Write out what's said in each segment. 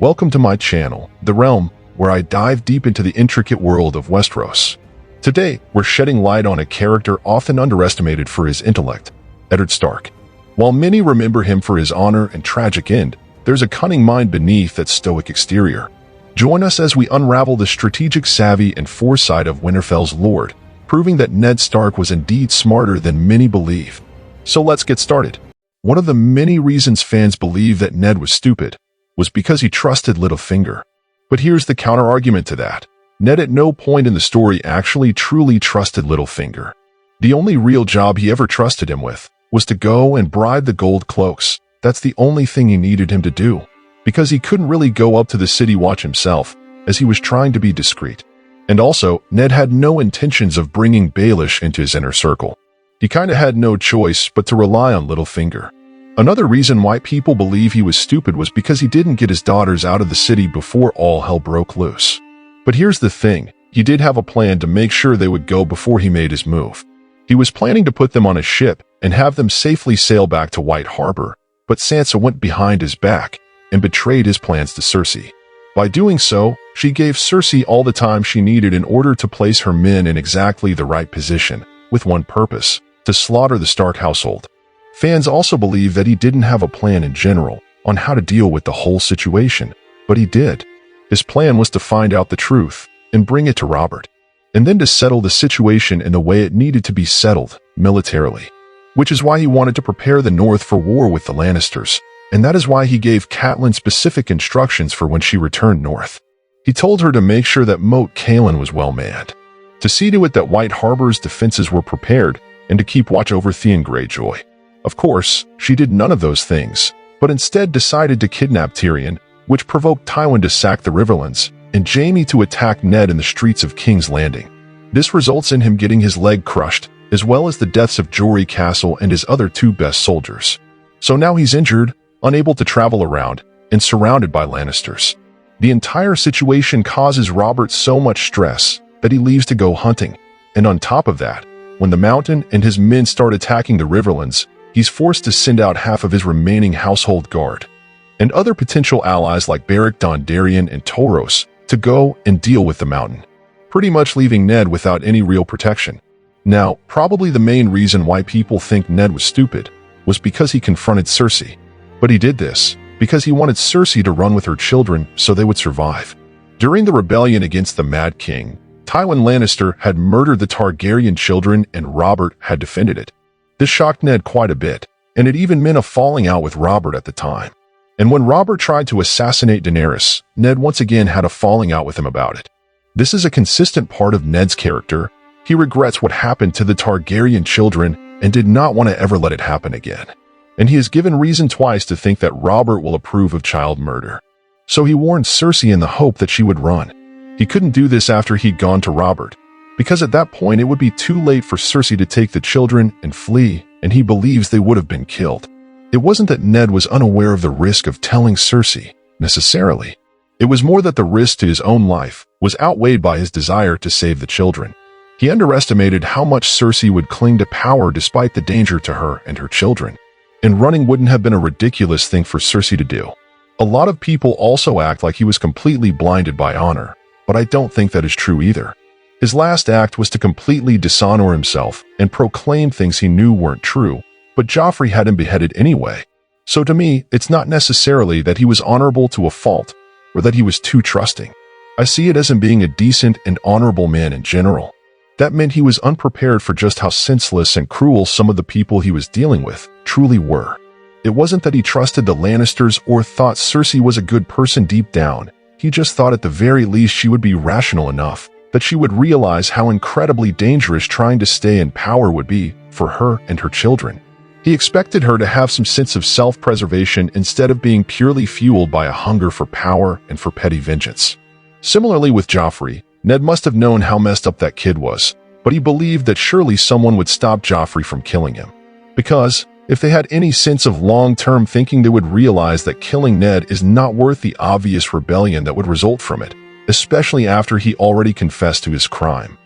Welcome to my channel, The Realm, where I dive deep into the intricate world of Westeros. Today, we're shedding light on a character often underestimated for his intellect, Ned Stark. While many remember him for his honor and tragic end, there's a cunning mind beneath that stoic exterior. Join us as we unravel the strategic savvy and foresight of Winterfell's lord, proving that Ned Stark was indeed smarter than many believe. So let's get started. One of the many reasons fans believe that Ned was stupid was because he trusted Littlefinger. But here's the counter-argument to that. Ned at no point in the story actually truly trusted Littlefinger. The only real job he ever trusted him with was to go and bribe the gold cloaks. That's the only thing he needed him to do, because he couldn't really go up to the city watch himself, as he was trying to be discreet. And also, Ned had no intentions of bringing Baelish into his inner circle. He kinda had no choice but to rely on Littlefinger. Another reason why people believe he was stupid was because he didn't get his daughters out of the city before all hell broke loose. But here's the thing, he did have a plan to make sure they would go before he made his move. He was planning to put them on a ship and have them safely sail back to White Harbor, but Sansa went behind his back and betrayed his plans to Cersei. By doing so, she gave Cersei all the time she needed in order to place her men in exactly the right position, with one purpose: to slaughter the Stark household. Fans also believe that he didn't have a plan in general on how to deal with the whole situation, but he did. His plan was to find out the truth and bring it to Robert, and then to settle the situation in the way it needed to be settled, militarily. Which is why he wanted to prepare the North for war with the Lannisters, and that is why he gave Catelyn specific instructions for when she returned north. He told her to make sure that Moat Cailin was well manned, to see to it that White Harbor's defenses were prepared, and to keep watch over Theon Greyjoy. Of course, she did none of those things, but instead decided to kidnap Tyrion, which provoked Tywin to sack the Riverlands, and Jaime to attack Ned in the streets of King's Landing. This results in him getting his leg crushed, as well as the deaths of Jory Castle and his other two best soldiers. So now he's injured, unable to travel around, and surrounded by Lannisters. The entire situation causes Robert so much stress that he leaves to go hunting, and on top of that, when the Mountain and his men start attacking the Riverlands, he's forced to send out half of his remaining household guard and other potential allies like Beric Dondarrion and Toros to go and deal with the Mountain, pretty much leaving Ned without any real protection. Now, probably the main reason why people think Ned was stupid was because he confronted Cersei. But he did this because he wanted Cersei to run with her children so they would survive. During the rebellion against the Mad King, Tywin Lannister had murdered the Targaryen children and Robert had defended it. This shocked Ned quite a bit, and it even meant a falling out with Robert at the time. And when Robert tried to assassinate Daenerys, Ned once again had a falling out with him about it. This is a consistent part of Ned's character. He regrets what happened to the Targaryen children and did not want to ever let it happen again. And he is given reason twice to think that Robert will approve of child murder. So he warned Cersei in the hope that she would run. He couldn't do this after he'd gone to Robert, because at that point it would be too late for Cersei to take the children and flee, and he believes they would have been killed. It wasn't that Ned was unaware of the risk of telling Cersei, necessarily. It was more that the risk to his own life was outweighed by his desire to save the children. He underestimated how much Cersei would cling to power despite the danger to her and her children. And running wouldn't have been a ridiculous thing for Cersei to do. A lot of people also act like he was completely blinded by honor, but I don't think that is true either. His last act was to completely dishonor himself and proclaim things he knew weren't true, but Joffrey had him beheaded anyway. So to me, it's not necessarily that he was honorable to a fault, or that he was too trusting. I see it as him being a decent and honorable man in general. That meant he was unprepared for just how senseless and cruel some of the people he was dealing with truly were. It wasn't that he trusted the Lannisters or thought Cersei was a good person deep down. He just thought at the very least she would be rational enough that she would realize how incredibly dangerous trying to stay in power would be for her and her children. He expected her to have some sense of self-preservation instead of being purely fueled by a hunger for power and for petty vengeance. Similarly with Joffrey, Ned must have known how messed up that kid was, but he believed that surely someone would stop Joffrey from killing him. Because if they had any sense of long-term thinking, they would realize that killing Ned is not worth the obvious rebellion that would result from it, especially after he already confessed to his crime,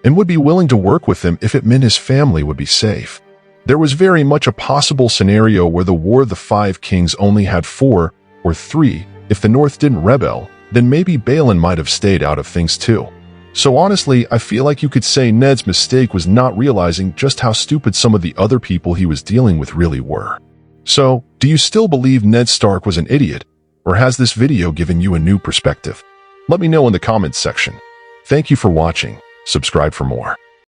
and would be willing to work with him if it meant his family would be safe. There was very much a possible scenario where the War of the Five Kings only had 4 or 3 If the North didn't rebel, then maybe Balin might have stayed out of things too. So honestly, I feel like you could say Ned's mistake was not realizing just how stupid some of the other people he was dealing with really were. So, do you still believe Ned Stark was an idiot, or has this video given you a new perspective? Let me know in the comments section. Thank you for watching. Subscribe for more.